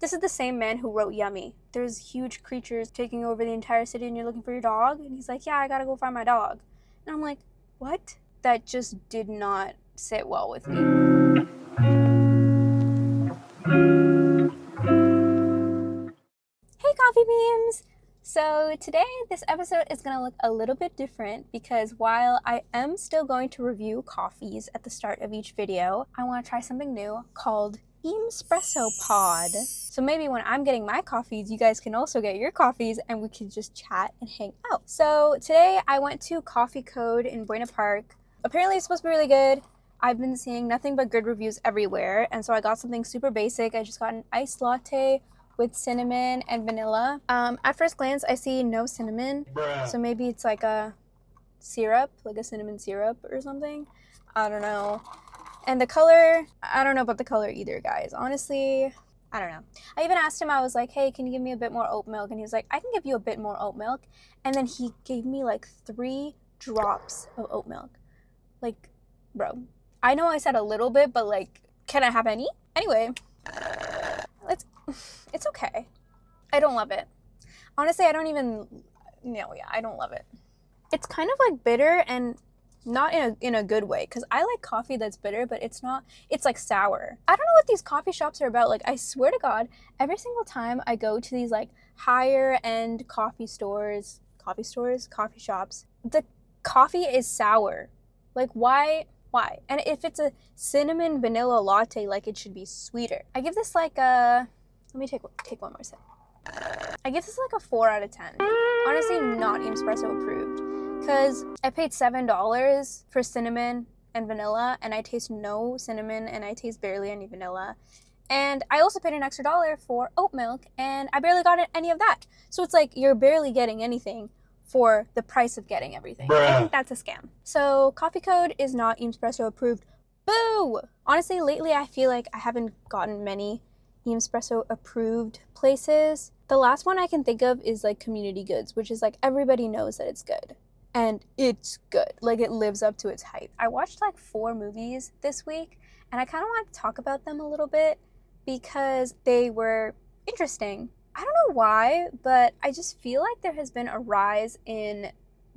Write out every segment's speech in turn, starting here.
This is the same man who wrote Yummy. There's huge creatures taking over the entire city and you're looking for your dog? And he's like, yeah, I gotta go find my dog. And I'm like, what? That just did not sit well with me. Hey, Coffee Beams! So today, this episode is going to look a little bit different because while I am still going to review coffees at the start of each video, I want to try something new called Eemspresso Pod. So maybe when I'm getting my coffees, you guys can also get your coffees and we can just chat and hang out. So today I went to Coffee Code in Buena Park. Apparently it's supposed to be really good. I've been seeing nothing but good reviews everywhere, and so I got something super basic. I just got an iced latte with cinnamon and vanilla. At first glance, I see no cinnamon, so maybe it's like a syrup, like a cinnamon syrup or something. I don't know. And the color, I don't know about the color either, guys. Honestly, I don't know. I even asked him, I was like, hey, can you give me a bit more oat milk? And he was like, I can give you a bit more oat milk. And then he gave me like 3 drops of oat milk. Like, bro, I know I said a little bit, but like, can I have any? Anyway, it's okay. I don't love it. Honestly, I don't love it. It's kind of like bitter and not in a good way, because I like coffee that's bitter, but it's like sour. I don't know what these coffee shops are about. Like, I swear to God, every single time I go to these like higher end coffee shops, the coffee is sour. Like, why? And if it's a cinnamon vanilla latte, like, it should be sweeter. I give this like a, let me take one more sip. I give this like a 4 out of 10. Honestly, not Eemspresso approved. Because I paid $7 for cinnamon and vanilla, and I taste no cinnamon, and I taste barely any vanilla. And I also paid an extra $1 for oat milk, and I barely got any of that. So it's like, you're barely getting anything for the price of getting everything. Bruh. I think that's a scam. So Coffee Code is not Eemspresso approved. Boo! Honestly, lately I feel like I haven't gotten many Eemspresso approved places. The last one I can think of is like Community Goods, which is like, everybody knows that it's good. And it's good. Like, it lives up to its hype. I watched like 4 movies this week, and I kind of want to talk about them a little bit because they were interesting. I don't know why, but I just feel like there has been a rise in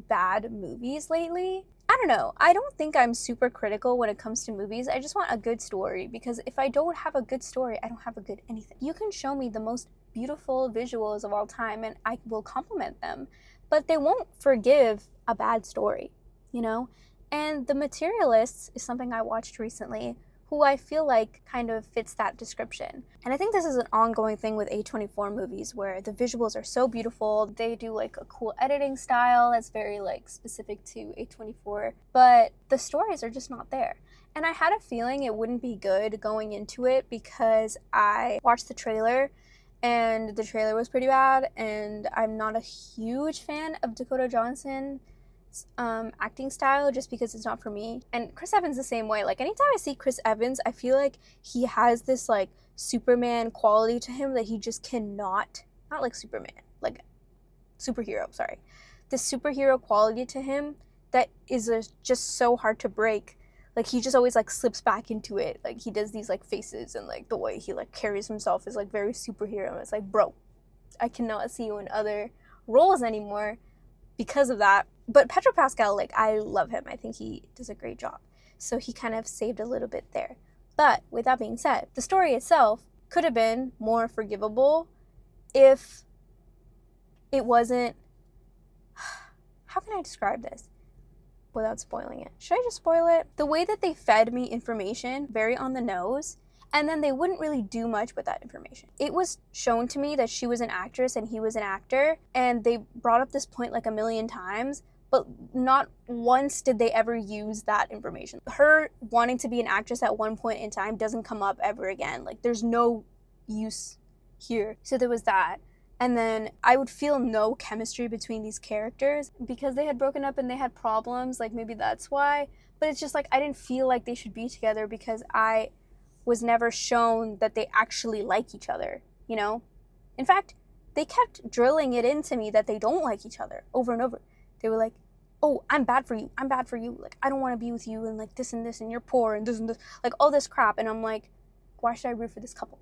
bad movies lately. I don't know. I don't think I'm super critical when it comes to movies. I just want a good story, because if I don't have a good story, I don't have a good anything. You can show me the most beautiful visuals of all time and I will compliment them, but they won't forgive a bad story, you know? And The Materialists is something I watched recently, who I feel like kind of fits that description. And I think this is an ongoing thing with A24 movies, where the visuals are so beautiful. They do like a cool editing style that's very like specific to A24, but the stories are just not there. And I had a feeling it wouldn't be good going into it, because I watched the trailer and the trailer was pretty bad, and I'm not a huge fan of Dakota Johnson's acting style, just because it's not for me. And Chris Evans the same way. Like, anytime I see Chris Evans, I feel like he has this like Superman quality to him that he just cannot, not like Superman, like superhero, sorry. This superhero quality to him that is just so hard to break. Like, he just always like slips back into it. Like, he does these like faces, and like the way he like carries himself is like very superhero. And it's like, bro, I cannot see you in other roles anymore because of that. But Pedro Pascal, like, I love him. I think he does a great job. So he kind of saved a little bit there. But with that being said, the story itself could have been more forgivable if it wasn't, how can I describe this without spoiling it? Should I just spoil it? The way that they fed me information, very on the nose, and then they wouldn't really do much with that information. It was shown to me that she was an actress and he was an actor, and they brought up this point like a million times, but not once did they ever use that information. Her wanting to be an actress at one point in time doesn't come up ever again. Like, there's no use here. So there was that. And then I would feel no chemistry between these characters because they had broken up and they had problems. Like, maybe that's why. But it's just like, I didn't feel like they should be together because I was never shown that they actually like each other, you know? In fact, they kept drilling it into me that they don't like each other over and over. They were like, oh, I'm bad for you. Like, I don't want to be with you, and like this, and you're poor, and this, like all this crap. And I'm like, why should I root for this couple?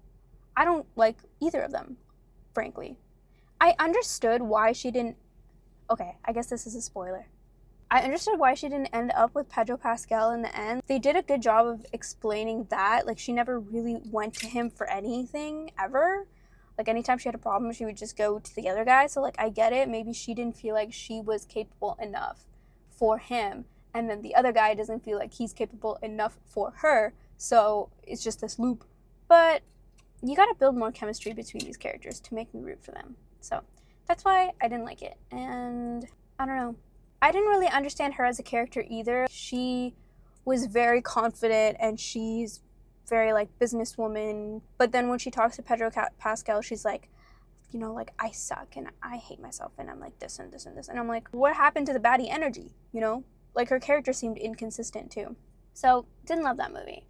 I don't like either of them, frankly. I understood why she didn't... Okay, I guess this is a spoiler. I understood why she didn't end up with Pedro Pascal in the end. They did a good job of explaining that. Like, she never really went to him for anything, ever. Like, anytime she had a problem, she would just go to the other guy. So, like, I get it. Maybe she didn't feel like she was capable enough for him. And then the other guy doesn't feel like he's capable enough for her. So, it's just this loop. But you gotta build more chemistry between these characters to make me root for them. So, that's why I didn't like it. And I don't know. I didn't really understand her as a character either. She was very confident and she's very like businesswoman. But then when she talks to Pedro Pascal, she's like, you know, like, I suck and I hate myself and I'm like this and this and this. And I'm like, what happened to the baddie energy? You know, like her character seemed inconsistent too. So didn't love that movie.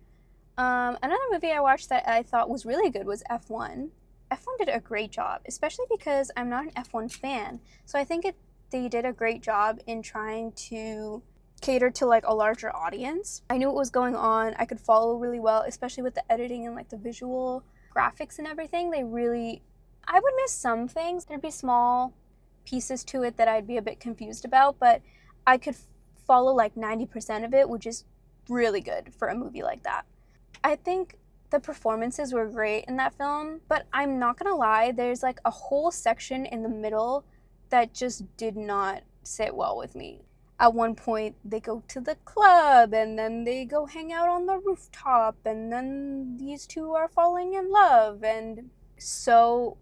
Another movie I watched that I thought was really good was F1. F1 did a great job, especially because I'm not an F1 fan. So I think they did a great job in trying to cater to like a larger audience. I knew what was going on. I could follow really well, especially with the editing and like the visual graphics and everything. I would miss some things. There'd be small pieces to it that I'd be a bit confused about, but I could follow like 90% of it, which is really good for a movie like that. I think the performances were great in that film, but I'm not gonna lie, there's like a whole section in the middle that just did not sit well with me. At one point, they go to the club, and then they go hang out on the rooftop, and then these two are falling in love, and so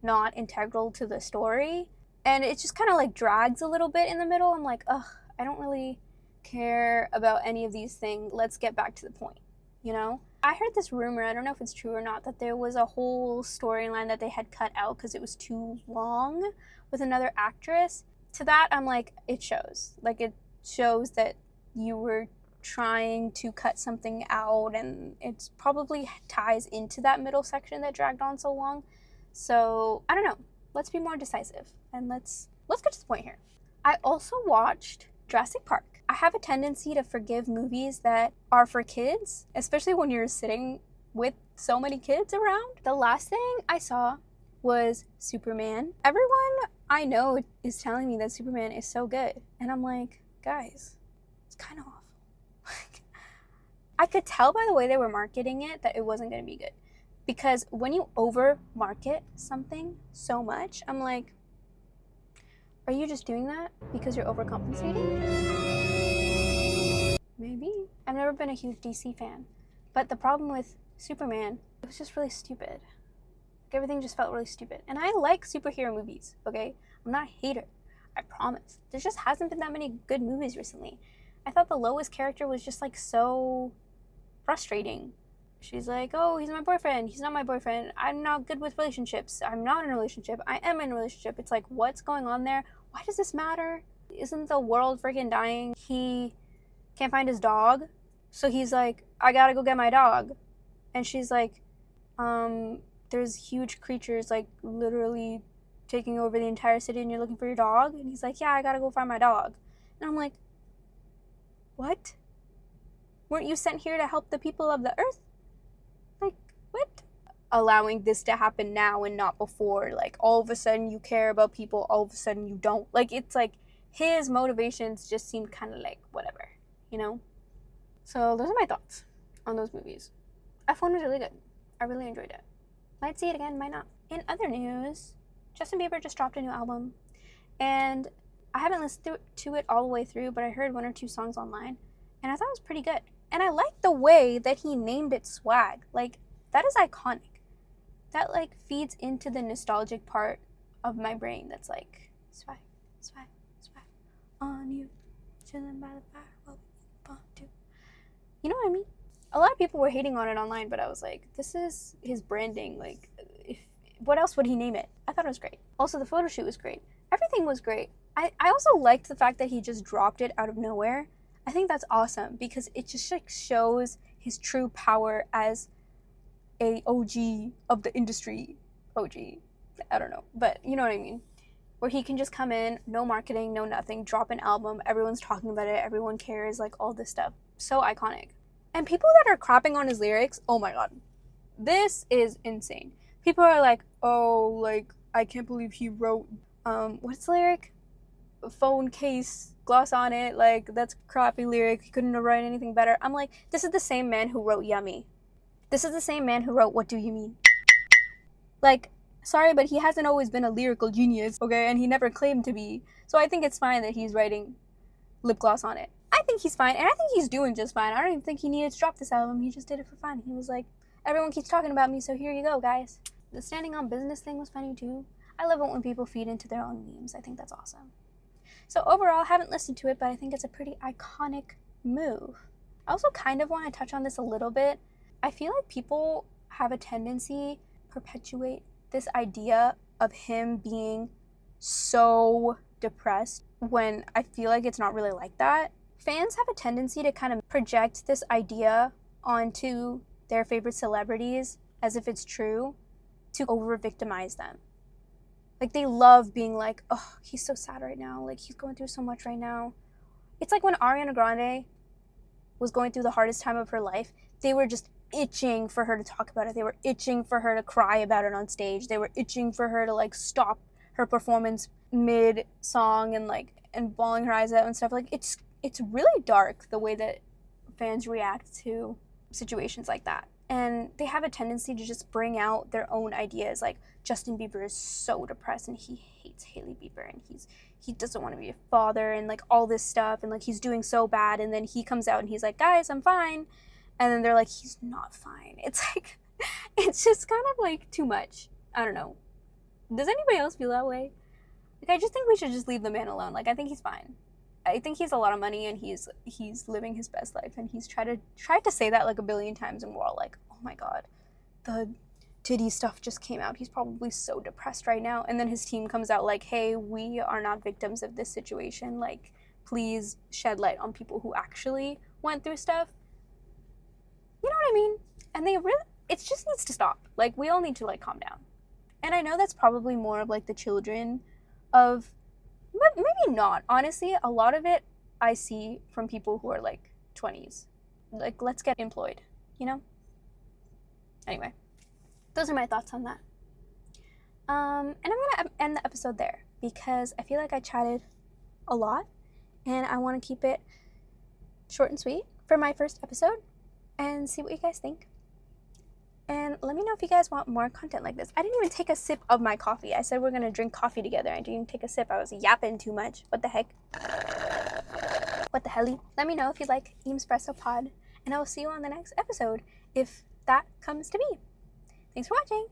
not integral to the story. And it just kind of like drags a little bit in the middle. I'm like, ugh, I don't really care about any of these things. Let's get back to the point, you know? I heard this rumor, I don't know if it's true or not, that there was a whole storyline that they had cut out because it was too long with another actress. To that, I'm like, it shows. Like, it shows that you were trying to cut something out, and it probably ties into that middle section that dragged on so long. So, I don't know. Let's be more decisive, and let's get to the point here. I also watched Jurassic Park. I have a tendency to forgive movies that are for kids, especially when you're sitting with so many kids around. The last thing I saw was Superman. Everyone I know is telling me that Superman is so good. And I'm like, guys, it's kind of awful. I could tell by the way they were marketing it that it wasn't going to be good. Because when you over market something so much, I'm like, are you just doing that because you're overcompensating? Maybe. I've never been a huge DC fan. But the problem with Superman, it was just really stupid. Like, everything just felt really stupid. And I like superhero movies, okay? I'm not a hater. I promise. There just hasn't been that many good movies recently. I thought the Lois character was just like so frustrating. She's like, oh, he's my boyfriend. He's not my boyfriend. I'm not good with relationships. I'm not in a relationship. I am in a relationship. It's like, what's going on there? Why does this matter? Isn't the world freaking dying? He can't find his dog. So he's like, I gotta go get my dog. And she's like, there's huge creatures like literally taking over the entire city and you're looking for your dog? And he's like, yeah, I gotta go find my dog. And I'm like, what? Weren't you sent here to help the people of the earth? Like, what? Allowing this to happen now and not before. Like, all of a sudden you care about people, all of a sudden you don't. Like, it's like his motivations just seemed kind of like whatever, you know? So those are my thoughts on those movies. F1 was really good. I really enjoyed it. Might see it again, might not. In other news, Justin Bieber just dropped a new album. And I haven't listened to it all the way through, but I heard 1 or 2 songs online. And I thought it was pretty good. And I like the way that he named it Swag. Like, that is iconic. That, like, feeds into the nostalgic part of my brain that's like, swag, swag, swag, on you, chilling by the fire, what we want to. You know what I mean? A lot of people were hating on it online, but I was like, this is his branding. Like, what else would he name it? I thought it was great. Also, the photo shoot was great. Everything was great. I also liked the fact that he just dropped it out of nowhere. I think that's awesome because it just like shows his true power as a OG of the industry. OG. I don't know, but you know what I mean. Where he can just come in, no marketing, no nothing, drop an album, everyone's talking about it, everyone cares, like all this stuff. So iconic. And people that are crapping on his lyrics, oh my god. This is insane. people are like, oh, like, I can't believe he wrote, what's the lyric? Phone case, gloss on it, like, that's a crappy lyric, he couldn't have written anything better. I'm like, this is the same man who wrote Yummy. This is the same man who wrote What Do You Mean? Like, sorry, but he hasn't always been a lyrical genius, okay, and he never claimed to be. So I think it's fine that he's writing lip gloss on it. I think he's fine, and I think he's doing just fine. I don't even think he needed to drop this album. He just did it for fun. He was like, everyone keeps talking about me, so here you go, guys. The standing on business thing was funny too. I love it when people feed into their own memes. I think that's awesome. So overall, I haven't listened to it, but I think it's a pretty iconic move. I also kind of want to touch on this a little bit. I feel like people have a tendency to perpetuate this idea of him being so depressed when I feel like it's not really like that. Fans have a tendency to kind of project this idea onto their favorite celebrities as if it's true to over-victimize them. Like, they love being like, oh, he's so sad right now. Like, he's going through so much right now. It's like when Ariana Grande was going through the hardest time of her life, they were just itching for her to talk about it. They were itching for her to cry about it on stage. They were itching for her to, like, stop her performance mid-song and bawling her eyes out and stuff. Like, it's really dark the way that fans react to situations like that. And they have a tendency to just bring out their own ideas. Like, Justin Bieber is so depressed and he hates Hailey Bieber and he doesn't want to be a father and like all this stuff and like he's doing so bad, and then he comes out and he's like, guys, I'm fine. And then they're like, he's not fine. It's like, it's just kind of like too much. I don't know. Does anybody else feel that way? Like, I just think we should just leave the man alone. Like, I think he's fine. I think he's a lot of money and he's living his best life, and he's tried to say that like a billion times, and we're all like, oh my god, the titty stuff just came out. He's probably so depressed right now. And then his team comes out like, hey, we are not victims of this situation. Like, please shed light on people who actually went through stuff. You know what I mean? And it just needs to stop. Like, we all need to like calm down. And I know that's probably more of like the children of, but maybe not. Honestly, a lot of it I see from people who are like 20s. Like, let's get employed, you know? Anyway, those are my thoughts on that. And I'm going to end the episode there because I feel like I chatted a lot and I want to keep it short and sweet for my first episode and see what you guys think. And let me know if you guys want more content like this. I didn't even take a sip of my coffee. I said we're going to drink coffee together. I didn't even take a sip. I was yapping too much. What the heck? What the helly? Let me know if you like Eemspresso Pod. And I will see you on the next episode if that comes to be. Thanks for watching.